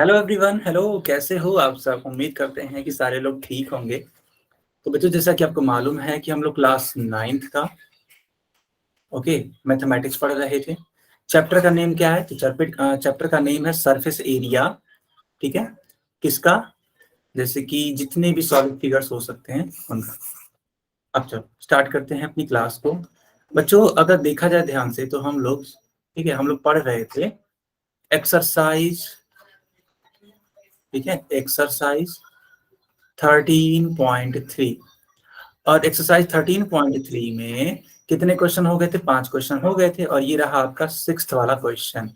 Hello everyone. Hello, कैसे हो आप सब? उम्मीद करते हैं कि सारे लोग ठीक होंगे। तो बच्चों, जैसा कि आपको मालूम है कि हम लोग क्लास 9th का मैथमेटिक्स पढ़ रहे थे। चैप्टर का नेम क्या है? तो चैप्टर का नेम है सरफेस एरिया। ठीक है, किसका? जैसे कि जितने भी सॉलिड फिगर्स हो सकते हैं उनका। अब चलो स्टार्ट करते हैं अपनी क्लास को। बच्चों, अगर देखा जाए ध्यान से तो हम लोग, ठीक है, हम लोग पढ़ रहे थे एक्सरसाइज। ठीक है, एक्सरसाइज 13.3। और एक्सरसाइज 13.3 में कितने क्वेश्चन हो गए थे? 5 क्वेश्चन हो गए थे, और ये रहा आपका 6th वाला क्वेश्चन।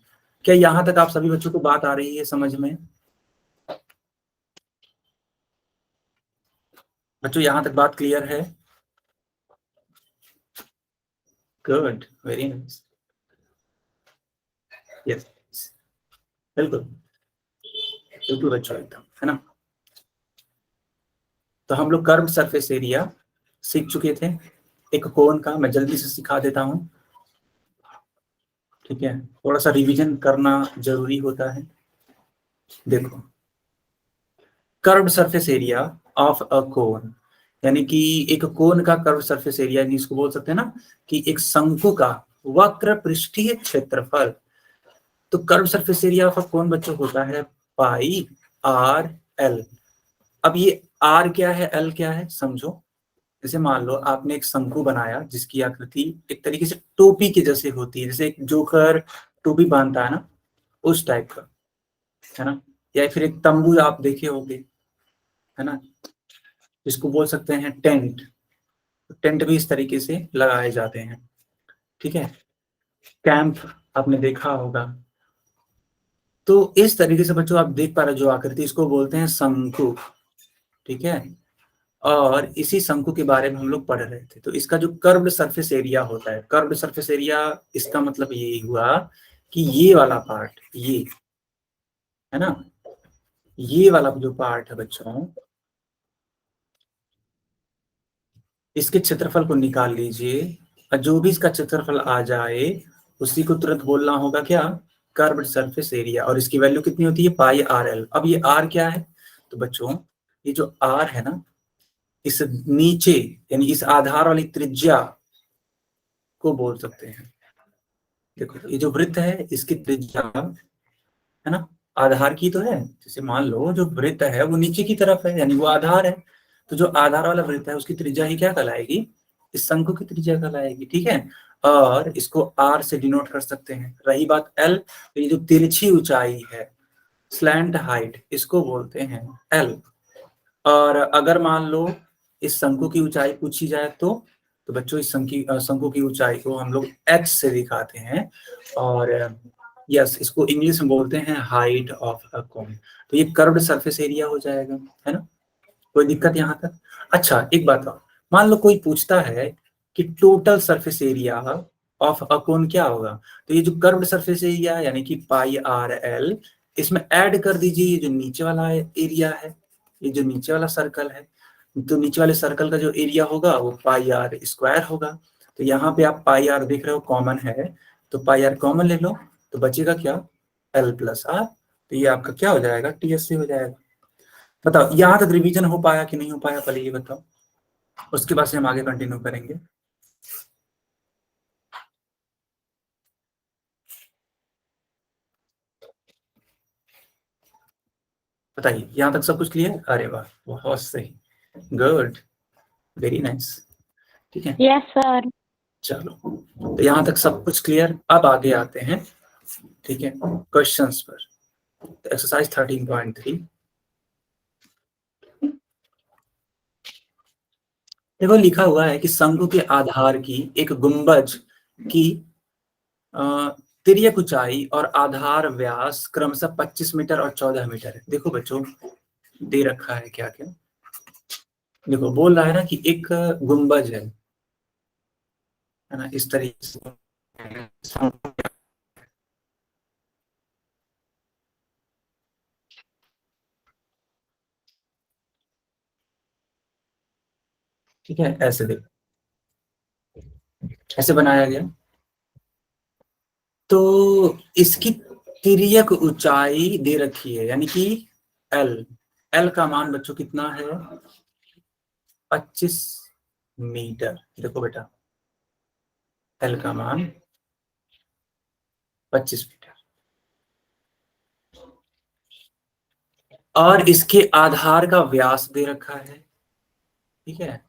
क्या यहाँ तक आप सभी बच्चों को बात आ रही है समझ में? बच्चों, यहाँ तक बात क्लियर है? Good, very nice. यस, बिल्कुल बिल्कुल बच्चों, एकदम, है ना। तो हम लोग कर्व सरफेस एरिया सीख चुके थे। एक कोन का मैं जल्दी से सिखा देता हूँ। ठीक है, थोड़ा सा रिवीजन करना जरूरी होता है। देखो, curved surface area of a cone, यानी कि एक कोन का कर्व सरफेस एरिया, इसको बोल सकते हैं ना कि एक शंकु का वक्र पृष्ठीय क्षेत्रफल। तो curve surface area of a cone बच्चों होता है पाई आर एल। अब ये आर क्या है, एल क्या है, समझो। जैसे मान लो आपने एक शंकु बनाया जिसकी आकृति एक तरीके से टोपी के जैसे होती है, जैसे एक जोकर टोपी बांधता है ना, उस टाइप का, है ना। या फिर एक तंबू आप देखे होंगे, है ना, जिसको बोल सकते हैं टेंट। टेंट भी इस तरीके से लगाए जाते हैं। ठीक है, कैंप आपने देखा होगा। तो इस तरीके से बच्चों आप देख पा रहे हो जो आकृति, इसको बोलते हैं शंकु। ठीक है, और इसी शंकु के बारे में हम लोग पढ़ रहे थे। तो इसका जो कर्व्ड सरफेस एरिया होता है, कर्व्ड सरफेस एरिया, इसका मतलब ये हुआ कि ये वाला पार्ट, ये, है ना, ये वाला जो पार्ट है बच्चों, इसके क्षेत्रफल को निकाल लीजिए, और जो भी इसका क्षेत्रफल आ जाए उसी को तुरंत बोलना होगा क्या? Curved surface area. और इसकी वैल्यू कितनी होती है? Pi R L. अब ये आर क्या है? तो बच्चों, ये जो आर है ना, इस नीचे यानी इस आधार वाली त्रिज्या को बोल सकते हैं। देखो, ये जो वृत्त है इसकी त्रिज्या, है ना, आधार की तो है। जैसे मान लो जो वृत्त है वो नीचे की तरफ है, यानी वो आधार है। तो जो आधार वाला वृत्त है उसकी त्रिज्या ही क्या कहलाएगी? इस शंकु की त्रिज्या कहलाएगी। ठीक है, और इसको आर से डिनोट कर सकते हैं। रही बात एल, तो ये जो तिरछी ऊंचाई है, स्लैंट हाइट, इसको बोलते हैं एल। और अगर मान लो इस शंकु की ऊंचाई पूछी जाए तो बच्चों इस शंकु की ऊंचाई को हम लोग एच से दिखाते हैं। और यस, इसको इंग्लिश में बोलते हैं हाइट ऑफ अ कोन। तो ये कर्व्ड सरफेस एरिया हो जाएगा, है ना। कोई दिक्कत यहाँ तक? अच्छा, एक बात और, मान लो कोई पूछता है कि total surface area of a cone क्या होगा? तो ये जो कर्व्ड सरफेस एरिया यानी कि पाई आर एल, इसमें ऐड कर दीजिए ये जो नीचे वाला एरिया है, ये जो नीचे वाला सर्कल है। तो नीचे वाले सर्कल का जो एरिया होगा वो पाई आर स्क्वायर होगा। तो यहाँ पे आप पाई आर देख रहे हो कॉमन है, तो पाई आर कॉमन ले लो, तो बचेगा क्या? L plus R. तो ये आपका क्या हो जाएगा? टीएससी हो जाएगा। बताओ यहाँ तक रिवीजन हो पाया कि नहीं हो पाया, पहले ये बताओ, उसके बाद से हम आगे कंटिन्यू करेंगे। बताइए, यहाँ तक सब कुछ क्लियर? अरे वाह, बहुत सही, गुड, वेरी नाइस। ठीक है, यस सर। चलो, तो यहाँ तक सब कुछ क्लियर। अब आगे आते हैं, ठीक है, क्वेश्चंस पर। एक्सरसाइज 13.3। देखो, लिखा हुआ है कि शंकु के आधार की एक गुंबज की तिर्यक ऊंचाई और आधार व्यास क्रमशः 25 मीटर और 14 मीटर है। देखो बच्चों, दे रखा है क्या क्या। देखो, बोल रहा है ना कि एक गुंबज है ना, इस तरीके से। ठीक है, ऐसे देखो, ऐसे बनाया गया। तो इसकी तिर्यक ऊंचाई दे रखी है, यानी कि एल। एल का मान बच्चों कितना है? 25 मीटर। देखो बेटा, एल का मान 25 मीटर, और इसके आधार का व्यास दे रखा है। ठीक है,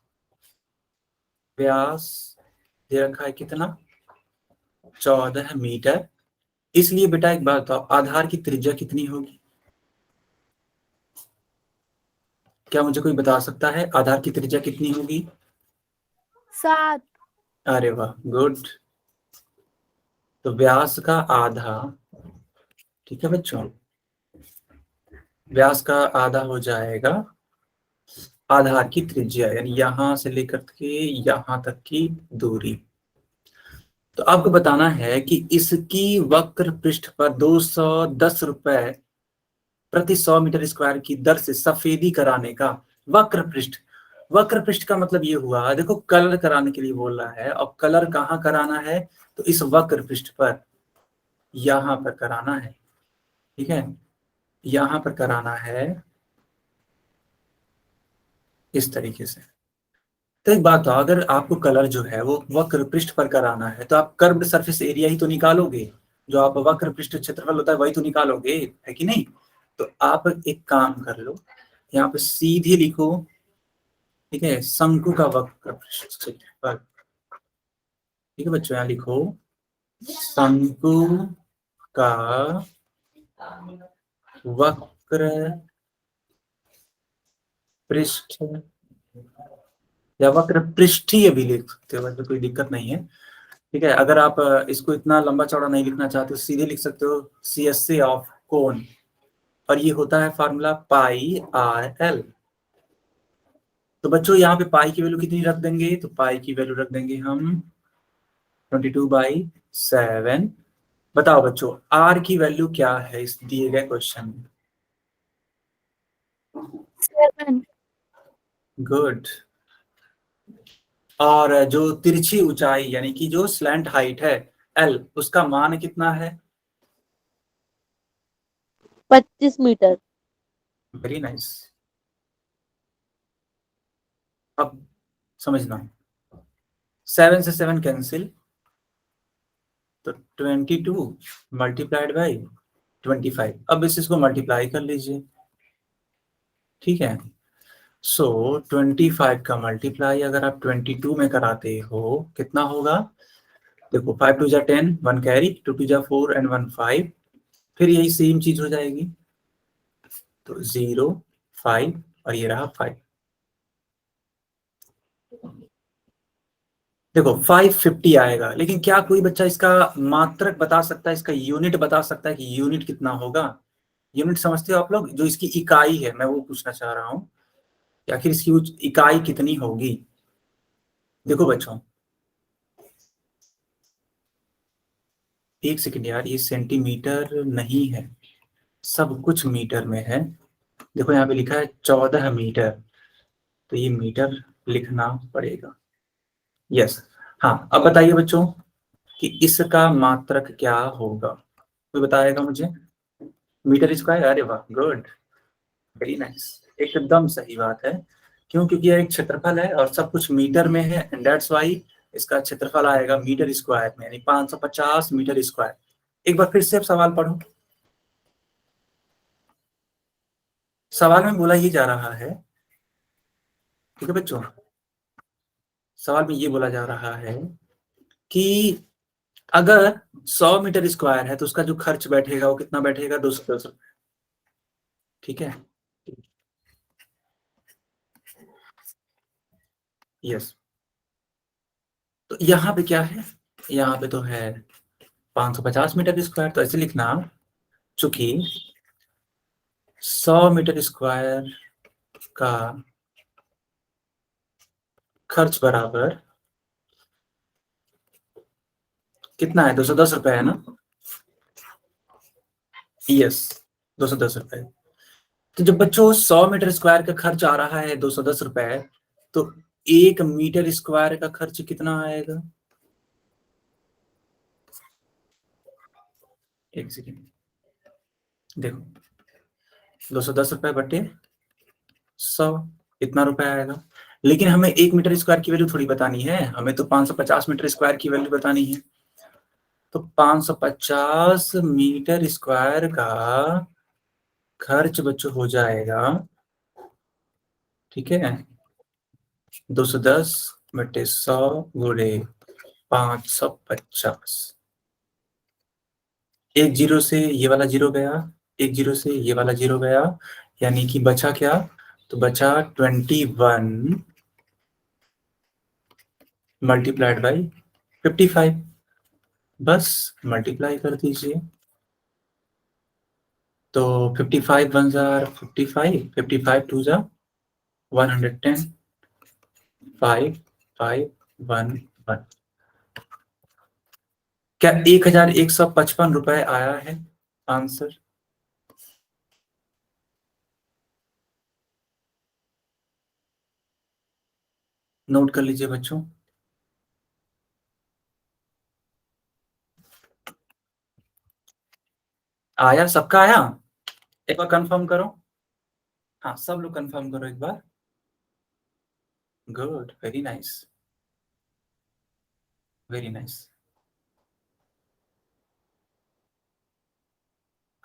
व्यास दे रखा है कितना? 14 मीटर। इसलिए बेटा एक बात बताओ, आधार की त्रिज्या कितनी होगी? क्या मुझे कोई बता सकता है आधार की त्रिज्या कितनी होगी? 7। अरे वाह, गुड। तो व्यास का आधा, ठीक है बच्चों, व्यास का आधा हो जाएगा आधार की त्रिज्या, यानी यहां से लेकर के यहां तक की दूरी। तो आपको बताना है कि इसकी वक्र पृष्ठ पर 210 रुपए प्रति 100 मीटर स्क्वायर की दर से सफेदी कराने का वक्र पृष्ठ। वक्र पृष्ठ का मतलब ये हुआ, देखो कलर कराने के लिए बोल रहा है, और कलर कहाँ कराना है? तो इस वक्र पृष्ठ पर, यहां पर कराना है। ठीक है, यहां पर कराना है इस तरीके से। तो एक बात, अगर आपको कलर जो है वो वक्र पृष्ठ पर कराना है, तो आप कर्व्ड सरफेस एरिया ही तो निकालोगे। जो आप वक्र पृष्ठ क्षेत्रफल होता है वही तो निकालोगे, है कि नहीं? तो आप एक काम कर लो, यहाँ पे सीधे लिखो, ठीक है, शंकु का वक्र पृष्ठ क्षेत्रफल। ठीक है बच्चों, यहाँ लिखो शंकु का वक्र पृष्ठ, या वक्र पृष्ठीय भी लिख सकते हो, तो कोई दिक्कत नहीं है। ठीक है, अगर आप इसको इतना लंबा चौड़ा नहीं लिखना चाहते तो सीधे लिख सकते हो CSA ऑफ कोन, और ये होता है फॉर्मूला पाई आर एल। तो बच्चों यहाँ पे पाई की वैल्यू कितनी रख देंगे? तो पाई की वैल्यू रख देंगे हम 22/7। बताओ बच्चों, आर की वैल्यू क्या है इस दिए गए क्वेश्चन में? 7। गुड। और जो तिरछी ऊंचाई यानी कि जो स्लैंट हाइट है एल, उसका मान कितना है? 25 मीटर। Very nice. अब समझना, 7 से 7 कैंसिल, तो 22 मल्टीप्लाइड बाई 25। अब इस इसको मल्टीप्लाई कर लीजिए। ठीक है, सो 25 का मल्टीप्लाई अगर आप 22 में कराते हो कितना होगा? देखो 5 2 जा 10, 1 कैरी, 2 2 जा 4 एंड 1 5, फिर यही सेम चीज हो जाएगी। तो 0 5 और ये रहा 5। देखो 550 आएगा, लेकिन क्या कोई बच्चा इसका मात्रक बता सकता है, इसका यूनिट बता सकता है कि यूनिट कितना होगा? यूनिट समझते हो आप लोग, जो इसकी इकाई है, मैं वो पूछना चाह रहा हूँ कि आखिर इसकी इकाई कितनी होगी? देखो बच्चों, एक सेकंड यार, ये सेंटीमीटर नहीं है, सब कुछ मीटर में है। देखो यहाँ पे लिखा है 14 मीटर, तो ये मीटर लिखना पड़ेगा। यस। हाँ, अब बताइए बच्चों कि इसका मात्रक क्या होगा? कोई बताएगा मुझे? मीटर स्क्वायर, अरे वाह, गुड, वेरी नाइस, एकदम सही बात है। क्यों? क्योंकि यह एक क्षेत्रफल है और सब कुछ मीटर में है, एंड दैट्स वाई इसका क्षेत्रफल आएगा मीटर स्क्वायर में, यानी 550 मीटर स्क्वायर। एक बार फिर से आप सवाल पढ़ो। सवाल में बोला ये जा रहा है, ठीक है बच्चों, सवाल में ये बोला जा रहा है कि अगर 100 मीटर स्क्वायर है तो उसका जो खर्च बैठेगा वो कितना बैठेगा? 210 रुपए। ठीक है, यस। तो यहाँ पे क्या है? यहाँ पे तो है 550 मीटर स्क्वायर, तो ऐसे लिखना, चूंकि 100 मीटर स्क्वायर का खर्च बराबर कितना है? 210 रुपए है ना? यस, 210 रुपए। तो जब बच्चों 100 मीटर स्क्वायर का खर्च आ रहा है 210 रुपए, तो 1 मीटर स्क्वायर का खर्च कितना आएगा? एक सेकेंड, देखो 210 रुपए बटे 100, इतना रुपए आएगा। लेकिन हमें 1 मीटर स्क्वायर की वैल्यू थोड़ी बतानी है, हमें तो 550 मीटर स्क्वायर की वैल्यू बतानी है। तो 550 मीटर स्क्वायर का खर्च बच्चों हो जाएगा, ठीक है, 210 बटे 100 गुणे 550। एक जीरो से ये वाला जीरो गया, एक जीरो से ये वाला जीरो गया, यानी कि बचा क्या, तो बचा 21 मल्टीप्लाइड बाई 55। बस मल्टीप्लाई कर दीजिए, तो 55 वन जार 55, 55 टू जा 110, 5 5 1 1। क्या 1155 रुपए आया है आंसर? नोट कर लीजिए बच्चों। आया, सबका आया? एक बार कंफर्म करो। हाँ, सब लोग कंफर्म करो एक बार। Good, very nice, very nice.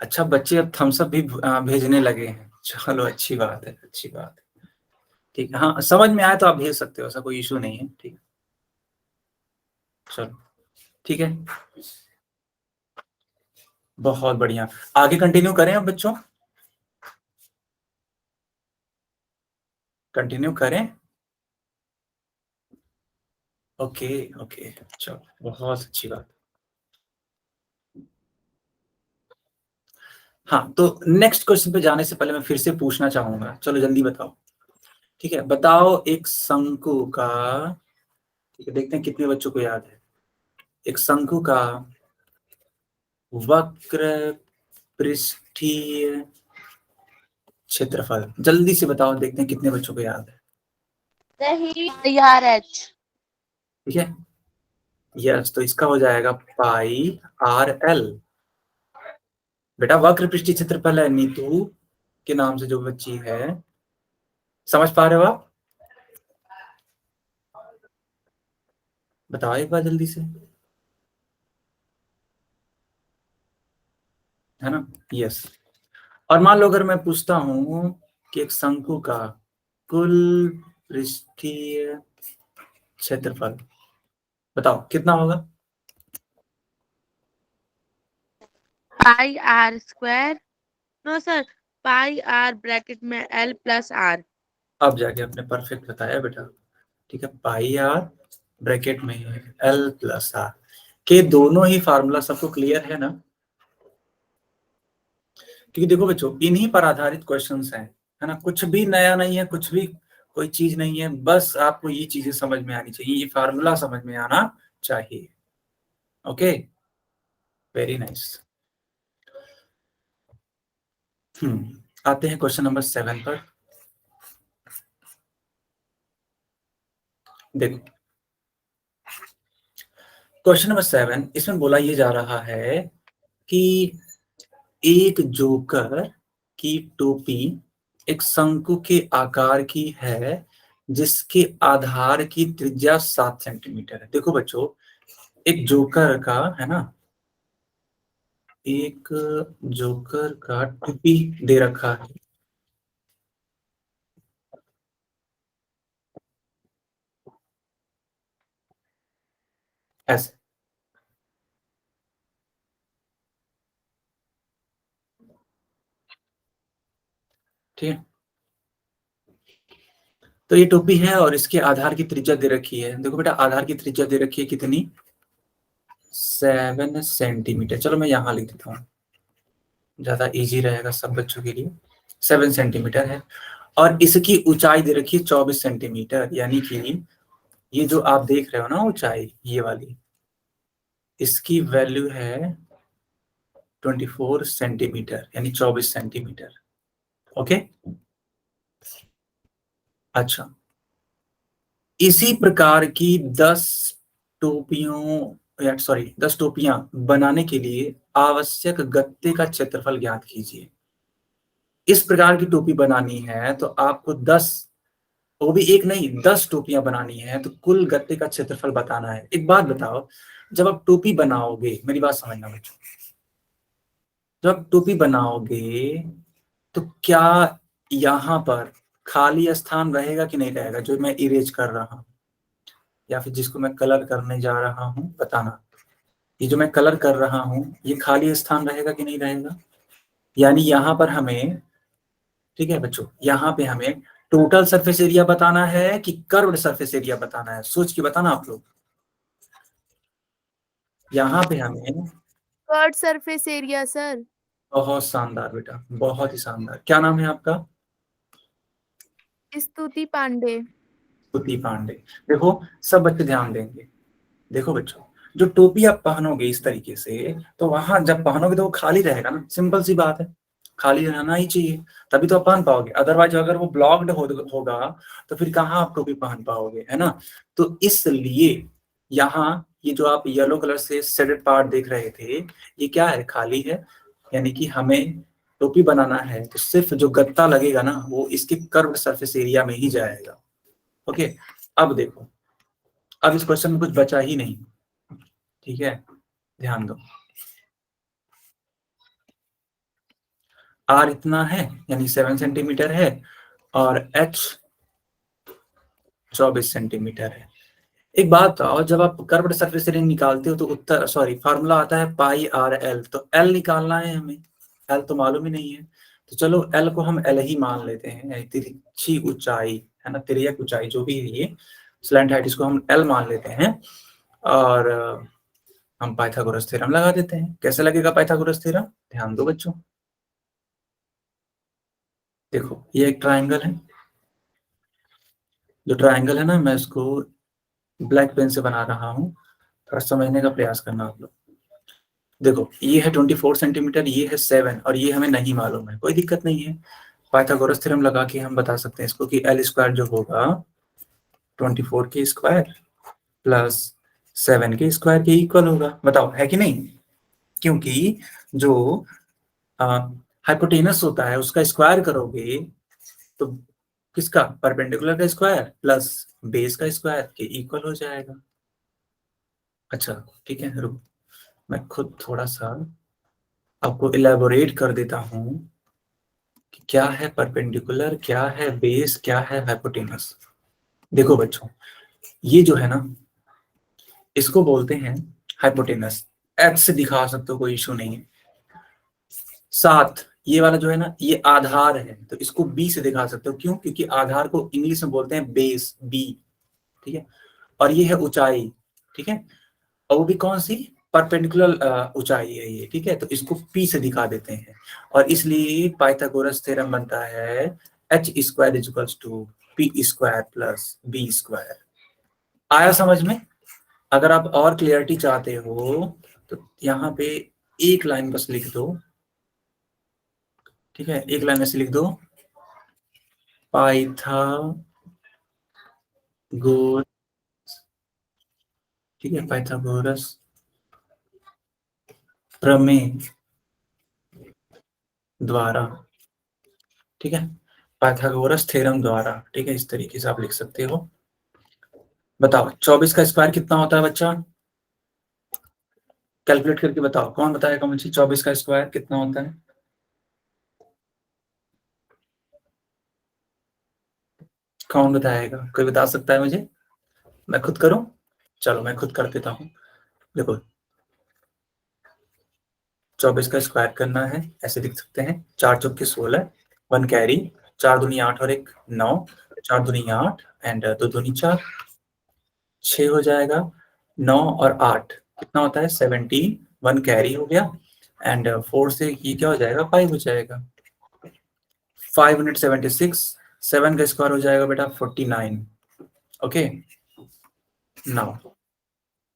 अच्छा, बच्चे अब थम्स अप भी भेजने लगे हैं, चलो अच्छी बात है, अच्छी बात है। ठीक है, हाँ समझ में आया तो आप भेज सकते हो, ऐसा कोई इशू नहीं है। ठीक है, चलो ठीक है, बहुत बढ़िया। आगे कंटिन्यू करें अब बच्चों, कंटिन्यू करें। ओके ओके, चलो बहुत अच्छी बात। हाँ, तो नेक्स्ट क्वेश्चन पे जाने से पहले मैं फिर से पूछना चाहूंगा, चलो जल्दी बताओ। ठीक है, बताओ एक शंकु का, ठीक है, देखते हैं कितने बच्चों को याद है। एक शंकु का वक्र पृष्ठीय क्षेत्रफल, जल्दी से बताओ, देखते हैं कितने बच्चों को याद है। RH। ठीक है, यस, तो इसका हो जाएगा पाई आर एल। बेटा वक्र पृष्ठीय क्षेत्रफल है, नीतू के नाम से जो बच्ची है, समझ पा रहे हो आप? बताओ एक बार जल्दी से, है ना? यस। और मान लो अगर मैं पूछता हूं कि एक शंकु का कुल पृष्ठीय क्षेत्रफल बताओ कितना होगा? Pi r square, no sir, pi r bracket में L प्लस R। अब जाके आपने परफेक्ट बताया बेटा। ठीक है, पाई आर ब्रैकेट में एल प्लस आर के दोनों ही फार्मूला सबको क्लियर है ना? क्योंकि देखो बच्चों, इन्हीं पर आधारित क्वेश्चंस हैं, है ना? कुछ भी नया नहीं है, कुछ भी कोई चीज नहीं है, बस आपको ये चीजें समझ में आनी चाहिए, ये फार्मूला समझ में आना चाहिए। Okay, very nice. आते हैं क्वेश्चन नंबर 7 पर। देखो क्वेश्चन नंबर 7, इसमें बोला ये जा रहा है कि एक जोकर की टोपी एक शंकु के आकार की है, जिसके आधार की त्रिज्या 7 सेंटीमीटर है। देखो बच्चों, एक जोकर का, है ना, एक जोकर का टोपी दे रखा है ऐसे, ठीक है। तो ये टोपी है और इसके आधार की त्रिज्या दे रखी है। देखो बेटा, आधार की त्रिज्या दे रखी है कितनी, 7 सेंटीमीटर। चलो मैं यहाँ लिख देता हूँ, ज्यादा इजी रहेगा सब बच्चों के लिए। 7 सेंटीमीटर है और इसकी ऊंचाई दे रखी है 24 सेंटीमीटर, यानी कि ये जो आप देख रहे हो ना ऊंचाई, ये वाली, इसकी वैल्यू है 24 सेंटीमीटर, यानी 24 सेंटीमीटर। ओके, अच्छा, इसी प्रकार की 10 टोपियों सॉरी 10 टोपियां बनाने के लिए आवश्यक गत्ते का क्षेत्रफल ज्ञात कीजिए। इस प्रकार की टोपी बनानी है तो आपको 10, वो भी एक नहीं 10 टोपियां बनानी है, तो कुल गत्ते का क्षेत्रफल बताना है। एक बात बताओ, जब आप टोपी बनाओगे, मेरी बात समझना बच्चों, जब आप टोपी बनाओगे तो क्या यहाँ पर खाली स्थान रहेगा कि नहीं रहेगा, जो मैं इरेज कर रहा हूँ या फिर जिसको मैं कलर करने जा रहा हूँ, बताना। ये जो मैं कलर कर रहा हूँ ये खाली स्थान रहेगा कि नहीं रहेगा? यानी यहाँ पर हमें, ठीक है बच्चों, यहाँ पे हमें टोटल सरफेस एरिया बताना है कि कर्व्ड सरफेस एरिया बताना है, सोच के बताना आप लोग। यहाँ पे हमें कर्ड सरफेस एरिया सर। बहुत शानदार बेटा, बहुत ही शानदार। क्या नाम है आपका? स्तुति पांडे। स्तुति पांडे। देखो सब बच्चे ध्यान देंगे। देखो बच्चों, जो टोपी आप पहनोगे इस तरीके से, तो वहां जब पहनोगे तो वो खाली रहेगा ना, सिंपल सी बात है, खाली रहना ही चाहिए, तभी तो आप पहन पाओगे। अदरवाइज अगर वो ब्लॉक्ड होगा तो फिर कहाँ आप टोपी पहन पाओगे, है ना। तो इसलिए यहाँ ये जो आप येलो कलर से शेडेड पार्ट देख रहे थे, ये क्या है? खाली है। यानी कि हमें टोपी बनाना है तो सिर्फ जो गत्ता लगेगा ना वो इसके कर्व्ड सरफेस एरिया में ही जाएगा। ओके, अब देखो, अब इस क्वेश्चन में कुछ बचा ही नहीं, ठीक है, ध्यान दो। आर इतना है यानी 7 सेंटीमीटर है और एच 24 सेंटीमीटर है। एक बात बताओ, जब आप कर्व्ड सरफेस एरिया निकालते हो तो उत्तर सॉरी फार्मूला आता है पाई आर एल, तो एल निकालना है हमें, एल तो मालूम ही नहीं है, तो चलो एल को हम एल ही मान लेते हैं। तिरछी ऊंचाई है ना, तिर्यक ऊंचाई जो भी है ये स्लैंट हाइट, इसको हम एल मान लेते हैं और हम पाइथागोरस थ्योरम लगा देते हैं। कैसे लगेगा पाइथागोरस थ्योरम? ध्यान दो बच्चों, देखो ये एक ट्राइंगल है, जो ट्राइंगल है ना मैं इसको ब्लैक पेन से बना रहा हूँ, थोड़ा समझने का प्रयास करना आप लोग। देखो ये है 24 सेंटीमीटर, ये है 7 और ये हमें नहीं मालूम है, कोई दिक्कत नहीं है, पाइथागोरस थ्योरम लगा के हम बता सकते हैं इसको कि एल स्क्वायर जो होगा 24 के स्क्वायर प्लस 7 के स्क्वायर के इक्वल होगा। बताओ है कि नहीं? क्योंकि जो हाइपोटेनस होता है उसका स्क्वायर करोगे तो किसका? परपेंडिकुलर का स्क्वायर प्लस बेस का स्क्वायर के इक्वल हो जाएगा। अच्छा ठीक है, रुक, मैं खुद थोड़ा सा आपको इलेबोरेट कर देता हूं कि क्या है परपेंडिकुलर, क्या है बेस, क्या है हाइपोटेनस। देखो बच्चों, ये जो है ना इसको बोलते हैं हाइपोटेनस, एच से दिखा सकते हो, कोई इशू नहीं है। साथ ये वाला जो है ना ये आधार है, तो इसको बी से दिखा सकते हो। क्यों? क्योंकि आधार को इंग्लिश में बोलते हैं बेस, बी, ठीक है। और ये है ऊंचाई, ठीक है, और वो भी कौन सी? परपेंडिकुलर ऊंचाई है ये, ठीक है, तो इसको पी से दिखा देते हैं। और इसलिए पाइथागोरस थ्योरम बनता है H square equals to P square plus B square. आया समझ में? अगर आप और क्लियरिटी चाहते हो तो यहाँ पे एक लाइन बस लिख दो, ठीक है, एक लाइन ऐसे लिख दो, पाइथागोरस, ठीक है, पाइथागोरस प्रमेय द्वारा, ठीक है, पाइथागोरस थ्योरम द्वारा, ठीक है, इस तरीके से आप लिख सकते हो। बताओ 24 का स्क्वायर कितना होता है बच्चा? कैलकुलेट करके बताओ, कौन बताएगा मुझे 24 का स्क्वायर कितना होता है? कौन बताएगा? कोई बता सकता है मुझे? मैं खुद करूं? चलो मैं खुद कर देता हूं। देखो 24 का स्क्वायर करना है, ऐसे लिख सकते हैं, 4 चौके 16, 1 कैरी, 4 दूनी 8 और 1 9, 4 दूनी 8 एंड 2 दूनी 4, 6 हो जाएगा। 9 और 8 कितना होता है? 17, 1 कैरी हो गया एंड 4 से ये क्या हो जाएगा? 5 हो जाएगा। 5 यूनिट 76, 7 का स्क्वायर हो जाएगा बेटा 49। ओके, नाउ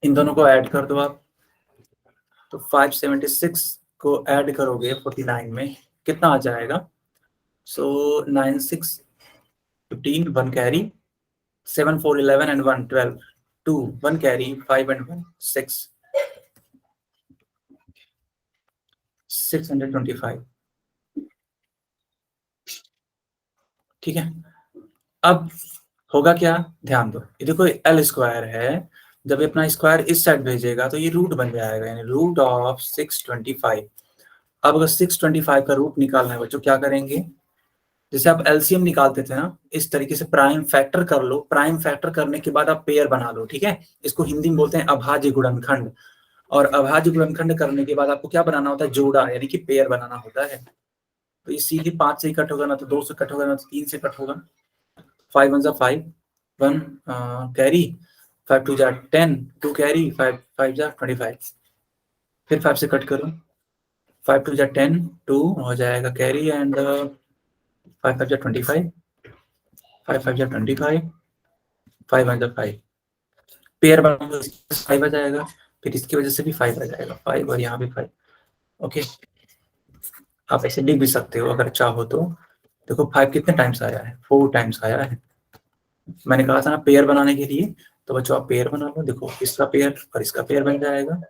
इन दोनों को ऐड कर दो आप, तो 576 को ऐड करोगे 49 में कितना आ जाएगा? सो 9 6 15, 1 कैरी, 7 4 11 एंड 1 12, 2 1 कैरी, 5 एंड 1 6, 625। ठीक है, अब होगा क्या, ध्यान दो, ये देखो एल स्क्वायर है, जब ये अपना स्क्वायर इस साइड भेजेगा तो ये रूट बन जाएगा, यानी रूट ऑफ 625। अब अगर 625 का रूट निकालना है बच्चों, क्या करेंगे, जैसे आप एलसीएम निकालते थे ना, इस तरीके से प्राइम फैक्टर कर लो, प्राइम फैक्टर करने के बाद आप पेयर बना लो। ठीक है, इसको हिंदी में बोलते हैं अभाज्य गुणनखंड, और अभाज्य गुणनखंड करने के बाद आपको क्या बनाना होता है, जोड़ा, यानी कि पेयर बनाना होता है। तो ये सीधे 5 से ही कट होगा, ना तो 2 से कट होगा, ना तो 3 से कट होगा। 5 1 5, 1 कैरी, 5 2 10, 2 कैरी, 5 5 25। फिर 5 से कट करो, 5 2 10, 2 हो जाएगा कैरी, एंड 5 5 25, 5 5 25, 5 1 5। पेयर बनाओगे 5 आ जाएगा, फिर इसकी वजह से भी 5 आ जाएगा, 5 और यहाँ भी 5। ओके, आप ऐसे लिख भी सकते हो अगर चाहो तो। देखो 5 कितने टाइम्स आया है, 4 टाइम्स आया है। मैंने कहा था ना पेयर बनाने के लिए, तो बच्चों आप पेयर बना लो, देखो इसका पेयर और इसका पेयर बन जाएगा।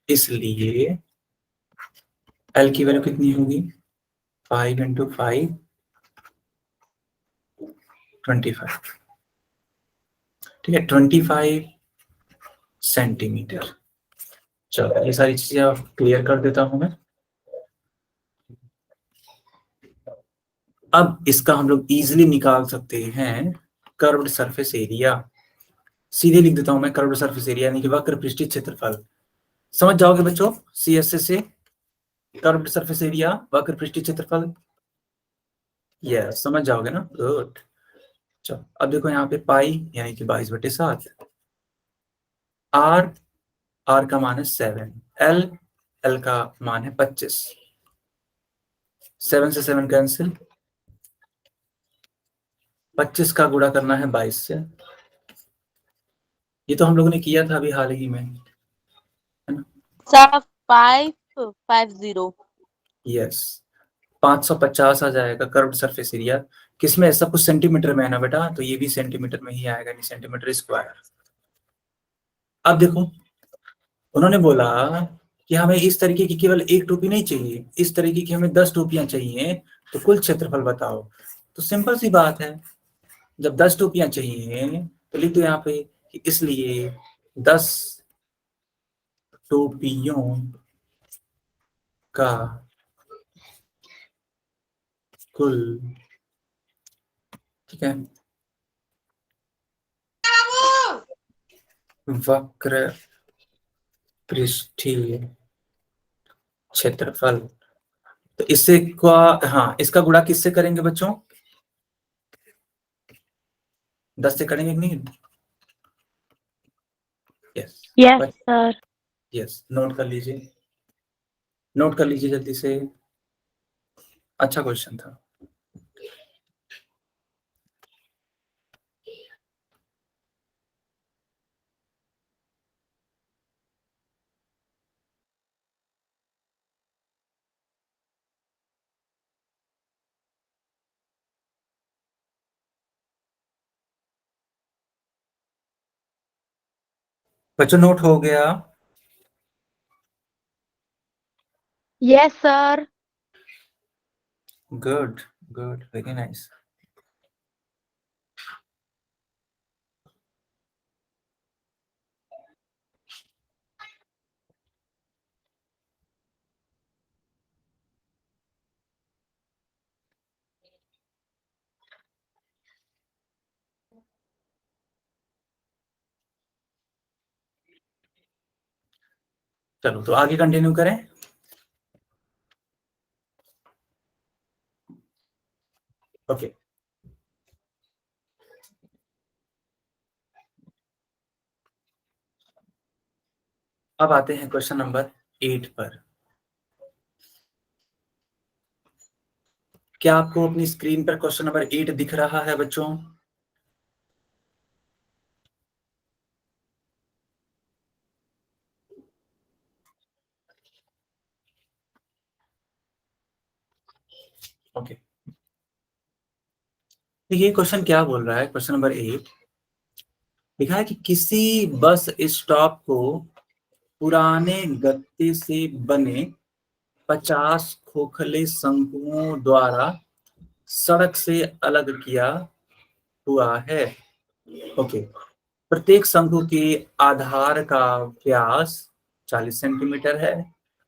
इसलिए एल की वैल्यू कितनी होगी, 5 × 5 25। ठीक है, 25 सेंटीमीटर। चलो ये सारी चीजें आप क्लियर कर देता हूं मैं। अब इसका हम लोग इजीली निकाल सकते हैं कर्व्ड सरफेस एरिया। सीधे लिख देता हूं मैं, कर्व्ड सरफेस एरिया यानी कि वक्र पृष्ठीय क्षेत्रफल। समझ जाओगे बच्चों, सीएसएस से कर्व्ड सरफेस एरिया, वक्र पृष्ठीय क्षेत्रफल, यस समझ जाओगे ना, गुड। चलो अब देखो यहाँ पे पाई यानी कि 22/7, आर, आर का मान है 7, एल, एल का मान है 25, 7 से 7 कैंसिल, 25 का गुणा करना है 22 से। ये तो हम लोगों ने किया था अभी हाल ही में, है ना। सर 550। यस, 550 आ जाएगा कर्व्ड सरफेस एरिया। किसमें, सब कुछ सेंटीमीटर में है ना बेटा, तो ये भी सेंटीमीटर में ही आएगा, नहीं सेंटीमीटर स्क्वायर। अब देखो उन्होंने बोला कि हमें इस तरीके की केवल एक टोपी नहीं चाहिए, इस तरीके की हमें 10 टोपियां चाहिए, तो कुल क्षेत्रफल बताओ। तो सिंपल सी बात है, जब 10 टोपियां चाहिए तो लिख दो यहाँ पे कि इसलिए 10 टोपियों का कुल, ठीक है, वक्र पृष्ठीय क्षेत्रफल। तो इससे का, हाँ इसका गुणा किससे करेंगे बच्चों, 10 से करेंगे कि नहीं, yes yes sir. Yes, note कर लीजिए, नोट कर लीजिए जल्दी से, अच्छा क्वेश्चन था। बच्चों नोट हो गया, yes sir. Good good, very nice. चलो तो आगे कंटिन्यू करें। ओके, अब आते हैं क्वेश्चन नंबर 8 पर। क्या आपको अपनी स्क्रीन पर क्वेश्चन नंबर 8 दिख रहा है बच्चों? ओके, ये क्वेश्चन क्या बोल रहा है, क्वेश्चन नंबर 8 लिखा है कि किसी बस स्टॉप को पुराने गत्ते से बने 50 खोखले शंकुओं द्वारा सड़क से अलग किया हुआ है। ओके, प्रत्येक शंकु के आधार का व्यास 40 सेंटीमीटर है।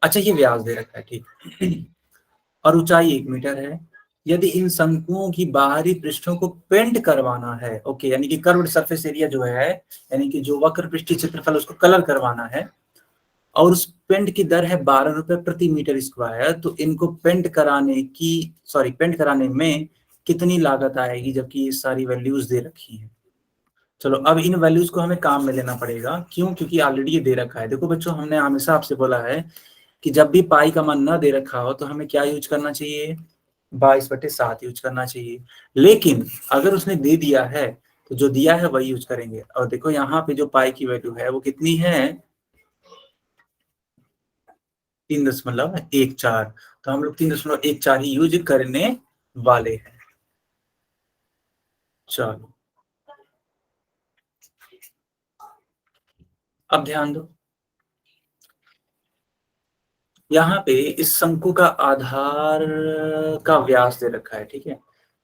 अच्छा, ये व्यास दे रखा है, ठीक। और ऊंचाई 1 मीटर है। यदि इन शंकुओं की बाहरी पृष्ठों को पेंट करवाना है, ओके, यानी कि कर्व्ड सरफेस एरिया जो है, यानी कि जो वक्र पृष्ठीय क्षेत्रफल उसको कलर करवाना है, और उस पेंट की दर है 12 रुपए प्रति मीटर स्क्वायर, तो इनको पेंट कराने में कितनी लागत आएगी, जबकि ये सारी वैल्यूज दे रखी है। चलो, अब इन वैल्यूज को हमें काम में लेना पड़ेगा। क्यों? क्योंकि ऑलरेडी ये दे रखा है। देखो बच्चों, हमने हमेशा आपसे बोला है कि जब भी पाई का मान न दे रखा हो तो हमें क्या यूज करना चाहिए, 22/7 यूज करना चाहिए। लेकिन अगर उसने दे दिया है तो जो दिया है वही यूज करेंगे। और देखो यहाँ पे जो पाई की वैल्यू है वो कितनी है, 3.14। तो हम लोग 3.14 ही यूज करने वाले हैं। चलो, अब ध्यान दो, यहाँ पे इस शंकु का आधार का व्यास दे रखा है, ठीक है।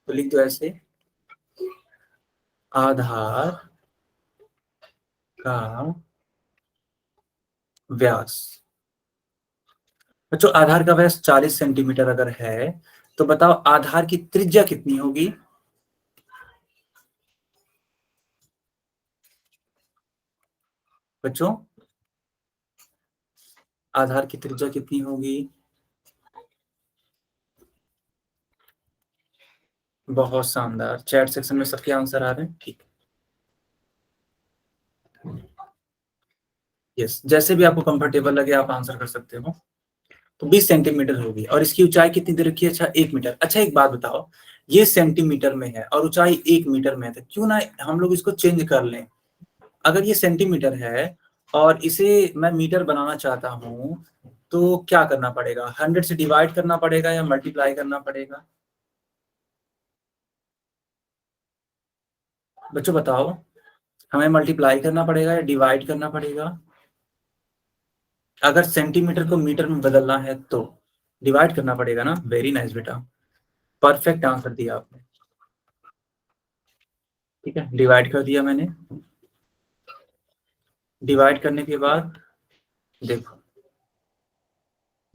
तो लिख दो ऐसे, आधार का व्यास। बच्चों, आधार का व्यास 40 सेंटीमीटर अगर है तो बताओ आधार की त्रिज्या कितनी होगी। बच्चों, आधार की त्रिज्या कितनी होगी? बहुत शानदार, चैट सेक्शन में सबके आंसर आ रहे हैं, ठीक। यस, जैसे भी आपको कंफर्टेबल लगे आप आंसर कर सकते हो। तो 20 सेंटीमीटर होगी, और इसकी ऊंचाई कितनी दे रखी है? अच्छा, 1 मीटर। अच्छा, एक बात बताओ, ये सेंटीमीटर में है और ऊंचाई 1 मीटर में है, तो क्यों ना हम लोग इसको चेंज कर लें। अगर ये सेंटीमीटर है और इसे मैं मीटर बनाना चाहता हूँ, तो क्या करना पड़ेगा? 100 से डिवाइड करना पड़ेगा या मल्टीप्लाई करना पड़ेगा? बच्चों बताओ, हमें मल्टीप्लाई करना पड़ेगा या डिवाइड करना पड़ेगा? अगर सेंटीमीटर को मीटर में बदलना है तो डिवाइड करना पड़ेगा ना। वेरी नाइस बेटा, परफेक्ट आंसर दिया आपने। ठीक है, डिवाइड कर दिया मैंने। डिवाइड करने के बाद देखो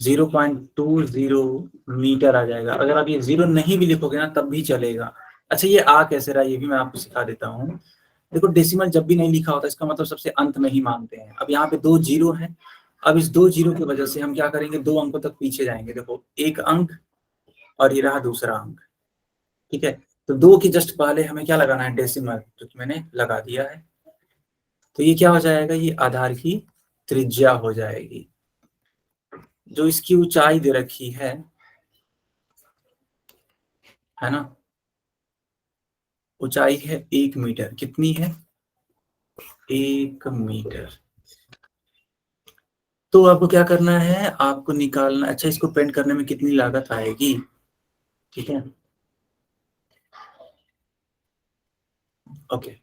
0.20 मीटर आ जाएगा। अगर आप ये 0 नहीं भी लिखोगे ना तब भी चलेगा। अच्छा, ये आ कैसे रहा ये भी मैं आपको सिखा देता हूँ। देखो, डेसिमल जब भी नहीं लिखा होता इसका मतलब सबसे अंत में ही मानते हैं। अब यहाँ पे 2 जीरो है। अब इस 2 जीरो की वजह से हम क्या करेंगे, 2 अंकों तक पीछे जाएंगे। देखो, 1 अंक और ये रहा दूसरा अंक, ठीक है। तो 2 की जस्ट पहले हमें क्या लगाना है, डेसिमल, जो कि मैंने लगा दिया है। तो ये क्या हो जाएगा, ये आधार की त्रिज्या हो जाएगी। जो इसकी ऊंचाई दे रखी है ना, ऊंचाई है 1 मीटर। कितनी है? 1 मीटर। तो आपको क्या करना है, आपको निकालना। अच्छा, इसको पेंट करने में कितनी लागत आएगी, ठीक है। ओके,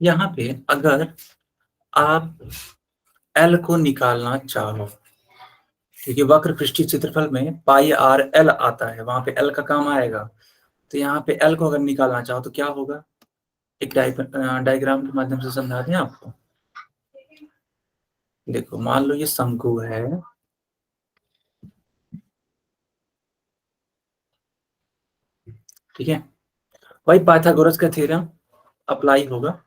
यहाँ पे अगर आप एल को निकालना चाहो, क्योंकि वक्र पृष्ठीय क्षेत्रफल में पाई आर एल आता है, वहां पे एल का काम आएगा। तो यहाँ पे एल को अगर निकालना चाहो तो क्या होगा, एक डायग्राम के माध्यम से समझा दें आपको। देखो, मान लो ये शंकु है, ठीक है। वही पाइथागोरस का थ्योरम अप्लाई होगा।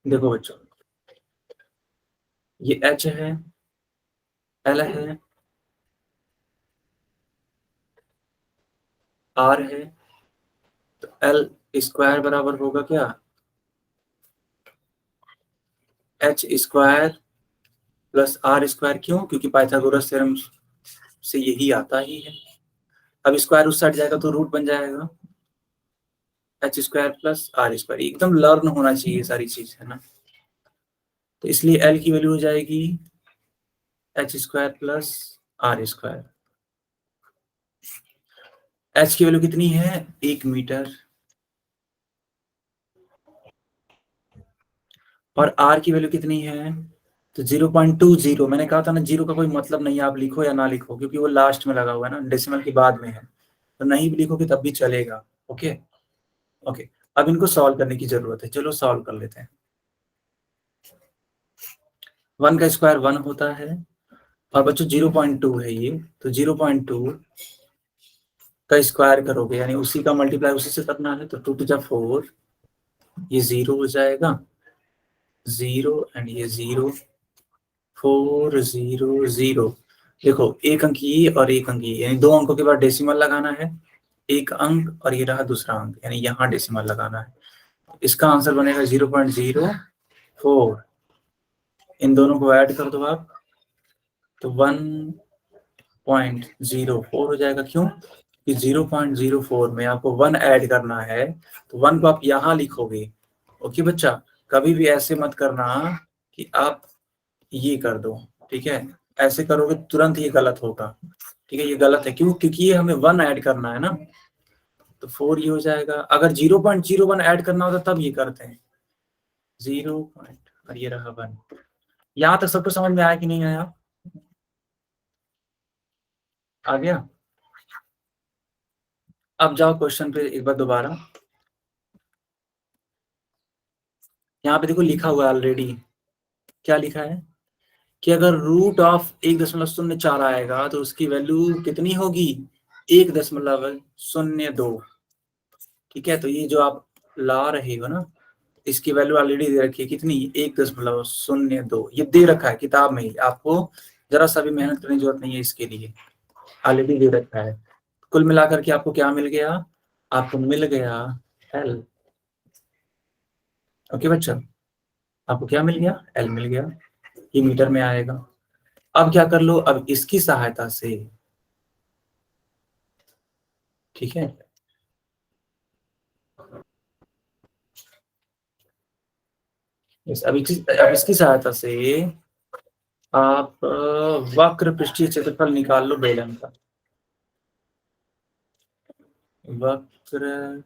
देखो बच्चों, ये एच है, एल है, आर है। तो एल स्क्वायर बराबर होगा क्या, H square plus R square. क्यों? क्योंकि पाइथागोरस थ्योरम से यही आता ही है। अब स्क्वायर उस साइड जाएगा तो रूट बन जाएगा, H square plus R square. एकदम लर्न होना चाहिए सारी चीज, है ना। तो इसलिए एल की वैल्यू हो जाएगी H square plus R square. h की वैल्यू कितनी है 1 मीटर, और r की वैल्यू कितनी है, तो 0.20। मैंने कहा था ना जीरो का कोई मतलब नहीं है, आप लिखो या ना लिखो, क्योंकि वो लास्ट में लगा हुआ है ना, डेसिमल के बाद में है, तो नहीं भी लिखोगे तब भी चलेगा। ओके ओके, अब इनको सॉल्व करने की जरूरत है, चलो सॉल्व कर लेते हैं। 1 का स्क्वायर 1 होता है, और बच्चों 0.2 है ये, तो 0.2 का स्क्वायर करोगे यानी उसी का मल्टीप्लाई उसी से करना है, तो 2 टू जा 4, ये 0 हो जाएगा, 0 एंड ये 0, 4 0 0। देखो एक अंक ये और एक अंक ये, यानी 2 अंकों के बाद डेसिमल लगाना है, एक अंक और ये रहा दूसरा अंक, यानी यहाँ डेसिमल लगाना है। इसका आंसर बनेगा 0.04। इन दोनों को ऐड कर दो आप, तो 1.04 हो जाएगा। क्यों कि 0.04 में आपको 1 ऐड करना है, तो 1 को आप यहाँ लिखोगे। ओके बच्चा, कभी भी ऐसे मत करना कि आप ये कर दो, ठीक है, ऐसे करोगे तुरंत ये गलत होगा, ठीक है, ये गलत है। क्यों, क्योंकि ये हमें 1 ऐड करना है ना, तो 4 ये हो जाएगा। अगर 0.01 ऐड करना होता तब ये करते हैं 0 और ये रहा 1। यहाँ तक सबको समझ में आया कि नहीं आया? आ गया? अब जाओ क्वेश्चन पे एक बार दोबारा। यहाँ पे देखो लिखा हुआ है ऑलरेडी, क्या लिखा है कि अगर रूट ऑफ 1.04 आएगा तो उसकी वैल्यू कितनी होगी, 1.02। ठीक है, तो ये जो आप ला रहे हो ना, इसकी वैल्यू ऑलरेडी दे रखी है, कितनी, 1.02। ये दे रखा है किताब में ही, आपको जरा सा भी मेहनत करने की जरूरत नहीं है, इसके लिए ऑलरेडी दे रखा है। कुल मिलाकर के आपको क्या मिल गया, आपको मिल गया एल। ओके बच्चा, आपको क्या मिल गया, एल मिल गया, ये मीटर में आएगा। अब क्या कर लो, अब इसकी सहायता से, ठीक है, अब इसकी सहायता से आप वक्र पृष्ठीय क्षेत्रफल निकाल लो बेलन का। वक्र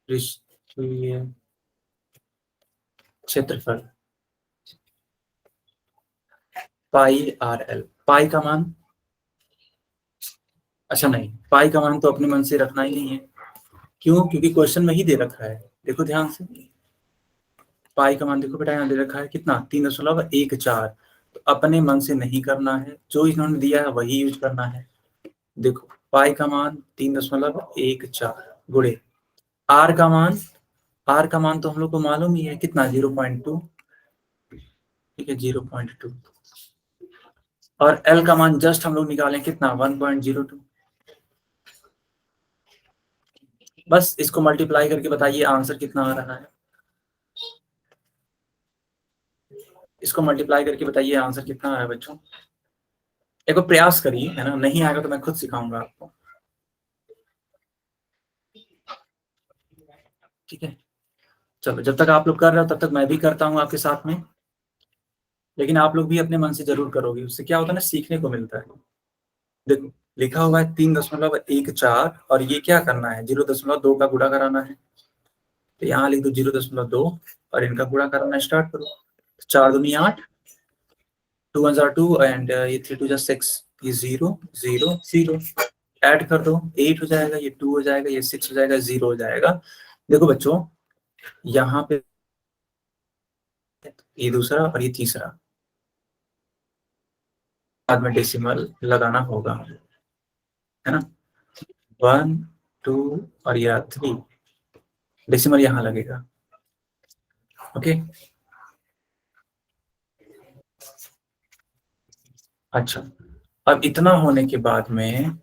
पृष्ठीय क्षेत्रफल पाई आर एल। पाई का मान, अच्छा नहीं, पाई का मान तो अपने मन से रखना ही नहीं है। क्यों, क्योंकि क्वेश्चन में ही दे रखा है, देखो ध्यान से, पाई का मान देखो बेटा यहाँ दे रखा है कितना, 3.14। तो अपने मन से नहीं करना है, जो इन्होंने दिया है वही यूज करना है। देखो पाई का मान 3.14 गुणे आर का मान, आर का मान तो हम लोग को मालूम ही है कितना, 0.2। ठीक है, 0.2, और एल का मान जस्ट हम लोग निकालें कितना, 1.02। बस इसको मल्टीप्लाई करके बताइए आंसर कितना आ रहा है, इसको मल्टीप्लाई करके बताइए आंसर कितना आ रहा है बच्चों। एक बार प्रयास करिए, है ना, नहीं आएगा तो मैं खुद सिखाऊंगा आपको। ठीक है, चलो जब तक आप लोग कर रहे हो तब तक मैं भी करता हूँ आपके साथ में, लेकिन आप लोग भी अपने मन से जरूर करोगे, उससे क्या होता है ना, सीखने को मिलता है। देखो लिखा हुआ है 3.14, और ये क्या करना है, 0.2 का गुणा कराना है, तो यहाँ लिख दो 0.2 और इनका गुणा कराना स्टार्ट करो। 4 दूनी 8, 2 1 2 एंड ये 3 2 6, ये 0 0 0, ऐड कर दो 8 हो जाएगा, ये 2 हो जाएगा, ये 6 हो जाएगा, 0 हो जाएगा। देखो बच्चों यहाँ पे ये दूसरा और ये तीसरा, बाद में डेसिमल लगाना होगा, है ना, 1 2 और ये 3, डेसिमल यहाँ लगेगा। ओके, अच्छा, अब इतना होने के बाद में,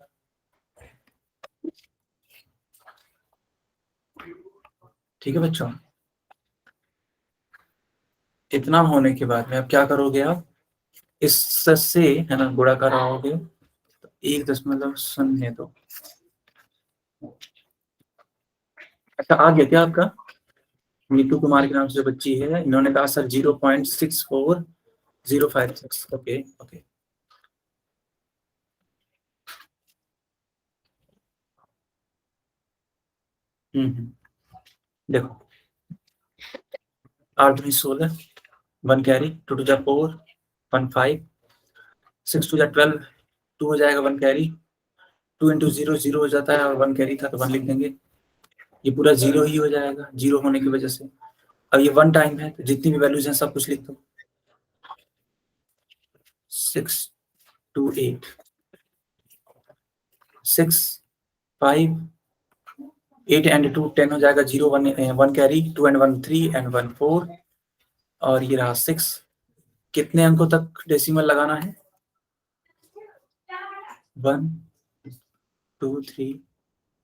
ठीक है बच्चों, इतना होने के बाद में अब क्या करोगे आप, इससे है ना गुणा कराओगे, तो 1.02। अच्छा आ गया क्या आपका, नीतू कुमार के नाम से जो बच्ची है, इन्होंने कहा सर 0.64056। ओके ओके, देखो 8 दूनी 16, 1 कैरी, 2 टू जा 4, 1 5, 6 टू जा 12, 2 हो जाएगा 1 कैरी, 2 इंटू 0 0 हो जाता है और 1 कैरी था तो 1 लिख देंगे। ये पूरा 0 ही हो जाएगा 0 होने की वजह से। अब ये 1 टाइम है तो जितनी भी वैल्यूज हैं सब कुछ लिख दो। 6 2 8, 6 5 8 एंड 2 10 हो जाएगा, 0 1 कैरी, 2 एंड 1 3 एंड 1 4, और ये रहा 6। कितने अंकों तक डेसिमल लगाना है? 1 2 3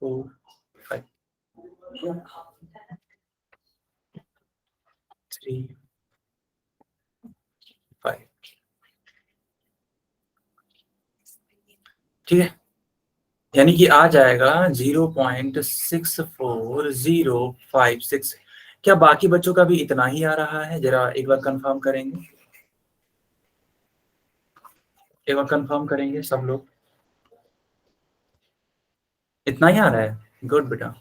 4 5 3 5। ठीक है, यानी कि आ जाएगा 0.64056। क्या बाकी बच्चों का भी इतना ही आ रहा है? जरा एक बार कंफर्म करेंगे, एक बार कंफर्म करेंगे सब लोग। इतना ही आ रहा है? गुड बेटा,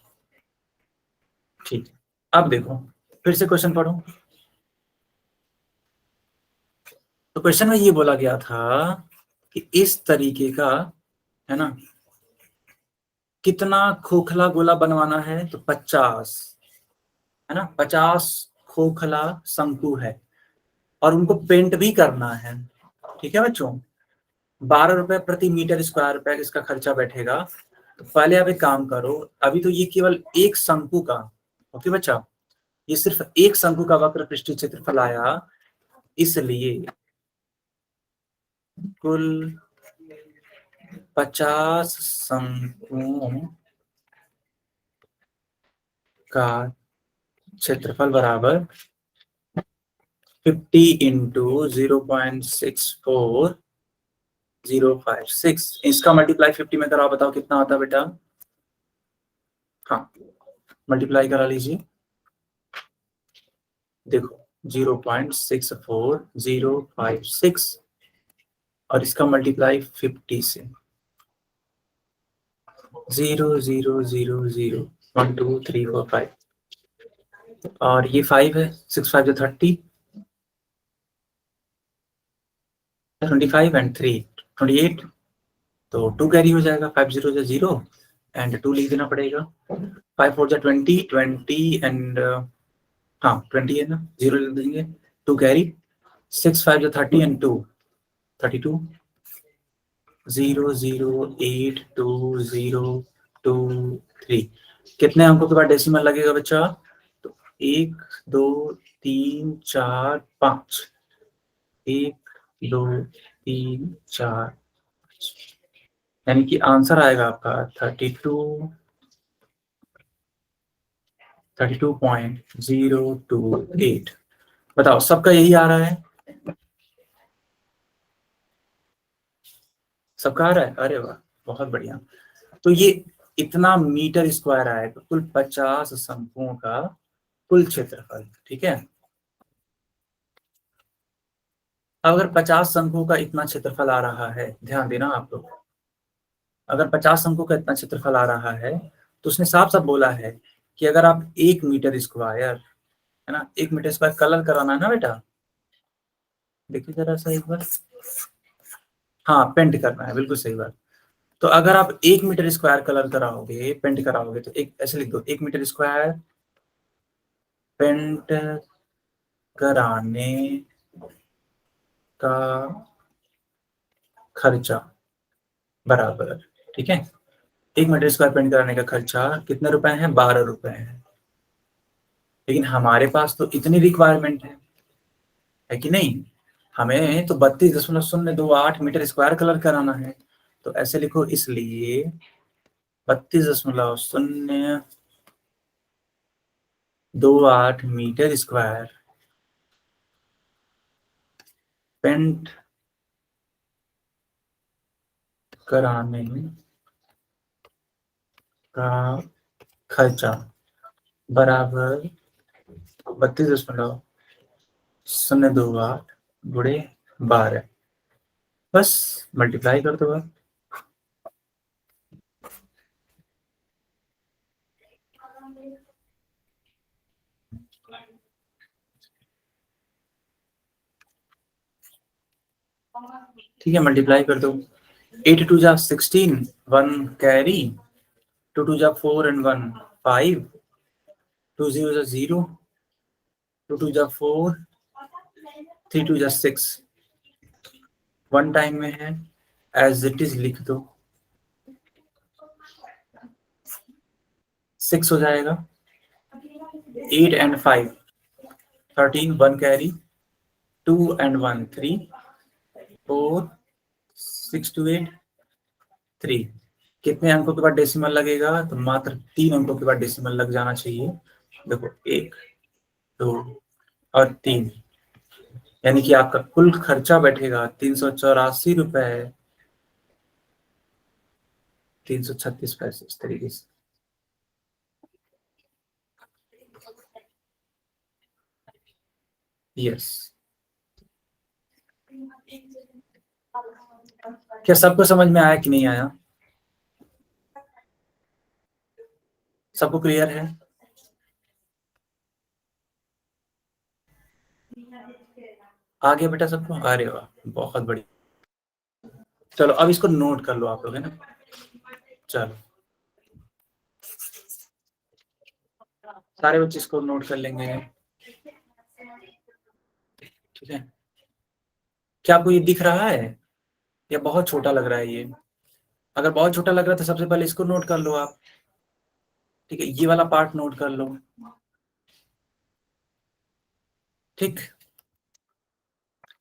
ठीक। अब देखो फिर से क्वेश्चन पढ़ो। तो क्वेश्चन में ये बोला गया था कि इस तरीके का, है ना, कितना खोखला गोला बनवाना है? तो 50, है ना, 50 खोखला शंकु है और उनको पेंट भी करना है। ठीक है बच्चों, 12 रुपए प्रति मीटर स्क्वायर पे इसका खर्चा बैठेगा। तो पहले आप एक काम करो, अभी तो ये केवल एक शंकु का, ओके बच्चा, ये सिर्फ एक शंकु का वक्र पृष्ठीय क्षेत्रफल आया, इसलिए कुल 50 शंकुओं का क्षेत्रफल बराबर 50 इंटू 0.64056। इसका मल्टीप्लाई 50 में कराओ, बताओ कितना आता है बेटा? हाँ, मल्टीप्लाई करा लीजिए। देखो 0.64056 और इसका मल्टीप्लाई 50 से 0 0 0 0 1 2 3 4 5, और ये 5 है, 6 5 जो 30, 25 एंड 3 28, तो 2 कैरी हो जाएगा, 5 0 जो 0 एंड 2 लिख देना पड़ेगा। 5 4 जो 20 20 एंड हाँ 20 है ना, 0 लिख देंगे, 2 कैरी, 6 5 जो 30 एंड 2 32, 0 0 8 2 0 2 3। कितने अंकों के बाद डेसिमल लगेगा बच्चा? तो 1 2 3 4 5, 1 2 3 4 5, यानी कि आंसर आएगा आपका 32.028। बताओ सबका यही आ रहा है? सबका आ रहा है? अरे वाह, बहुत बढ़िया। तो ये इतना मीटर स्क्वायर आएगा कुल 50 शंकुओं का कुल क्षेत्रफल। ठीक है, अब अगर 50 शंकुओं का इतना क्षेत्रफल आ रहा है, ध्यान देना आप लोग, अगर 50 शंकुओं का इतना क्षेत्रफल आ रहा है तो उसने साफ साफ बोला है कि अगर आप 1 मीटर स्क्वायर, है ना, 1 मीटर स्क्वायर कलर कराना है ना बेटा, देखिए जरा सा एक बार, हाँ पेंट करना है, बिल्कुल सही बात। तो अगर आप 1 मीटर स्क्वायर कलर कराओगे, पेंट कराओगे, तो एक ऐसे लिख दो, 1 मीटर स्क्वायर पेंट कराने का खर्चा बराबर, ठीक है, 1 मीटर स्क्वायर पेंट कराने का खर्चा कितने रुपए है? 12 रुपए है। लेकिन हमारे पास तो इतनी रिक्वायरमेंट है कि नहीं, हमें तो 32.028 मीटर स्क्वायर कलर कराना है। तो ऐसे लिखो, इसलिए 32.028 मीटर स्क्वायर पेंट कराने का खर्चा बराबर 32.028 गुणे 12। बस मल्टीप्लाई कर दो आप। ठीक है, मल्टीप्लाई कर दो। 8 2 जा 16, 1 कैरी, 2 2 जा 4 and 1 5, 2 0 जा 0, 2 2 जा 4, 3 2 जा 6, 1 टाइम में है, एज इट इज लिख दो। 6 हो जाएगा, 8 and 5 13, 1 कैरी, 2 and 1 3, 4 6 to 8 3। कितने अंकों के बाद डेसिमल लगेगा? तो मात्र 3 अंकों के बाद डेसिमल लग जाना चाहिए। देखो 1 2 और 3, यानी कि आपका कुल खर्चा बैठेगा 384 रुपए 336 पैसे, इस तरीके से। यस, क्या सबको समझ में आया कि नहीं आया? सबको क्लियर है? आगे बेटा सबको? अरे वाह, बहुत बढ़िया। चलो अब इसको नोट कर लो आप लोग, है ना। चलो सारे बच्चे इसको नोट कर लेंगे, ठीक है। क्या आपको ये दिख रहा है या बहुत छोटा लग रहा है ये? अगर बहुत छोटा लग रहा है तो सबसे पहले इसको नोट कर लो आप, ठीक है। ये वाला पार्ट नोट कर लो, ठीक।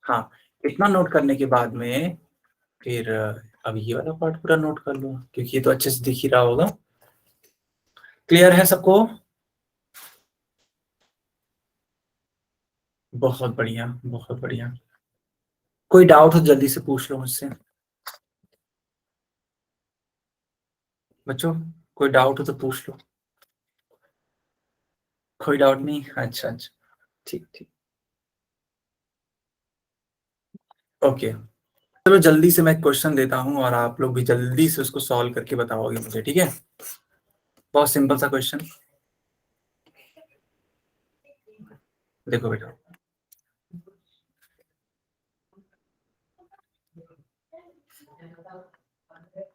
हाँ, इतना नोट करने के बाद में फिर अब ये वाला पार्ट पूरा नोट कर लो, क्योंकि ये तो अच्छे से दिख ही रहा होगा। क्लियर है सबको? बहुत बढ़िया, बहुत बढ़िया। कोई डाउट हो जल्दी से पूछ लो मुझसे बच्चों, कोई डाउट हो तो पूछ लो। कोई डाउट नहीं? अच्छा अच्छा, ठीक ठीक, ओके। चलो जल्दी से मैं क्वेश्चन देता हूँ और आप लोग भी जल्दी से उसको सॉल्व करके बताओगे मुझे, ठीक है। बहुत सिंपल सा क्वेश्चन, देखो बेटा।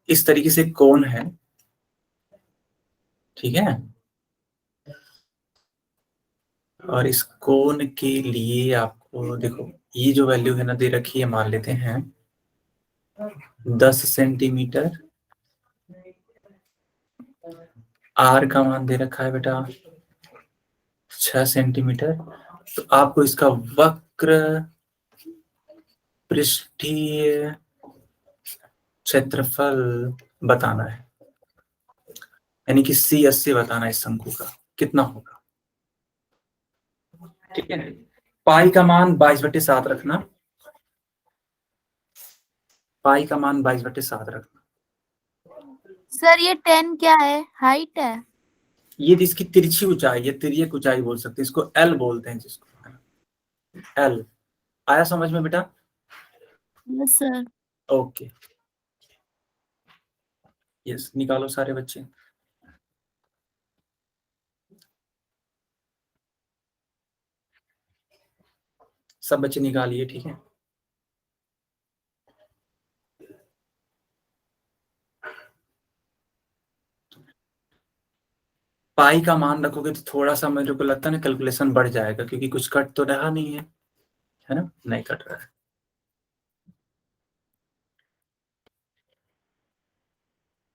इस तरीके से कोण है, ठीक है। और इस कोण के लिए आपको देखो, ये जो वैल्यू है ना दे रखी है, मान लेते हैं 10 सेंटीमीटर। आर का मान दे रखा है बेटा 6 सेंटीमीटर। तो आपको इसका वक्र पृष्ठीय क्षेत्रफल बताना है, यानी कि CSC बताना है इस शंकु का कितना होगा, ठीक है। पाई का मान 22/7 रखना, पाई का मान 22/7 रखना। सर ये 10 क्या है? हाइट है? ये इसकी तिरछी ऊंचाई, ये तिर्यक ऊंचाई बोल सकते हैं इसको, एल बोलते हैं जिसको, एल। आया समझ में बेटा? Yes sir. ओके, यस, निकालो सारे बच्चे। सब बच्चे निकालिए, ठीक है। पाई का मान रखोगे तो थोड़ा सा मेरे को लगता है ना कैलकुलेशन बढ़ जाएगा, क्योंकि कुछ कट तो रहा नहीं है ना, नहीं कट रहा है।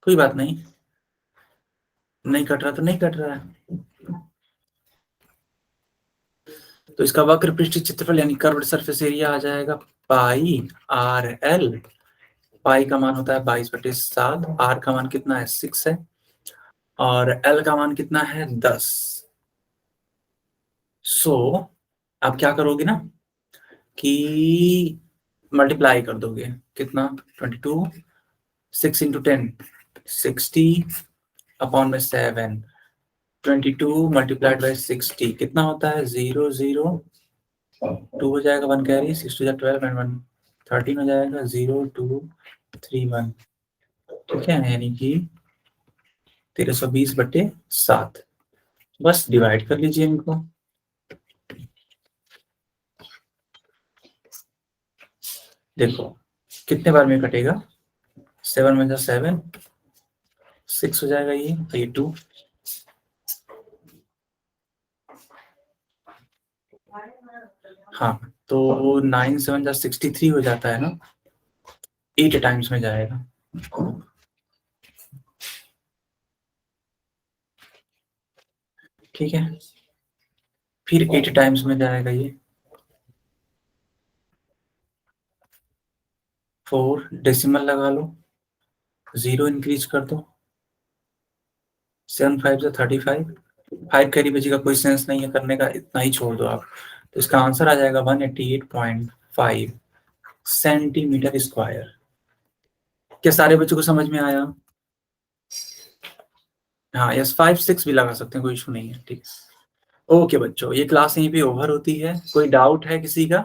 कोई बात नहीं, नहीं कट रहा तो नहीं कट रहा है। तो इसका वक्र पृष्ठीय क्षेत्रफल यानी कर्व्ड सरफेस एरिया आ जाएगा पाई आर एल। पाई का मान होता है 22/7, आर का मान कितना है 6 है, और एल का मान कितना है 10। सो आप क्या करोगे ना कि मल्टीप्लाई कर दोगे, कितना 22, 6 × 10 60 अपॉन में 7, 22 मल्टीप्लाइड बाई 60 कितना होता है 0 0 2 हो जाएगा, 1 कैरी, 6 2 12 एंड 1 13 हो जाएगा, 0 2 3 1, ठीक है। यानी कि 1320/7, बस डिवाइड कर लीजिए इनको। देखो कितने बार में कटेगा, 7 में 7, 6 हो जाएगा ये, तो ये 2। हाँ, तो 9 7 63 हो जाता है ना, 8 टाइम्स में जाएगा। ठीक है, फिर 8 टाइम्स में जाएगा ये, 4 डेसिमल लगा लो, 0 इंक्रीज कर दो, 7 5 35, 5 कैरी बचेगा, कोई सेंस नहीं है करने का, इतना ही छोड़ दो आप। तो इसका आंसर आ जाएगा 188.5 सेंटीमीटर स्क्वायर। क्या सारे बच्चों को समझ में आया? हाँ, यस 5 6 भी लगा सकते हैं, कोई इशू नहीं है। ठीक है, ओके बच्चों, ये क्लास यहीं पे ओवर होती है। कोई डाउट है किसी का?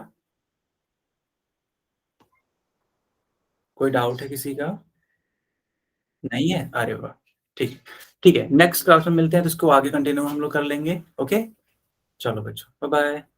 कोई डाउट है किसी का? नहीं है? अरे वाह, ठीक। ठीक है, नेक्स्ट क्लास में मिलते हैं, तो इसको आगे कंटिन्यू हम लोग कर लेंगे। ओके, चलो बच्चों, बाय बाय।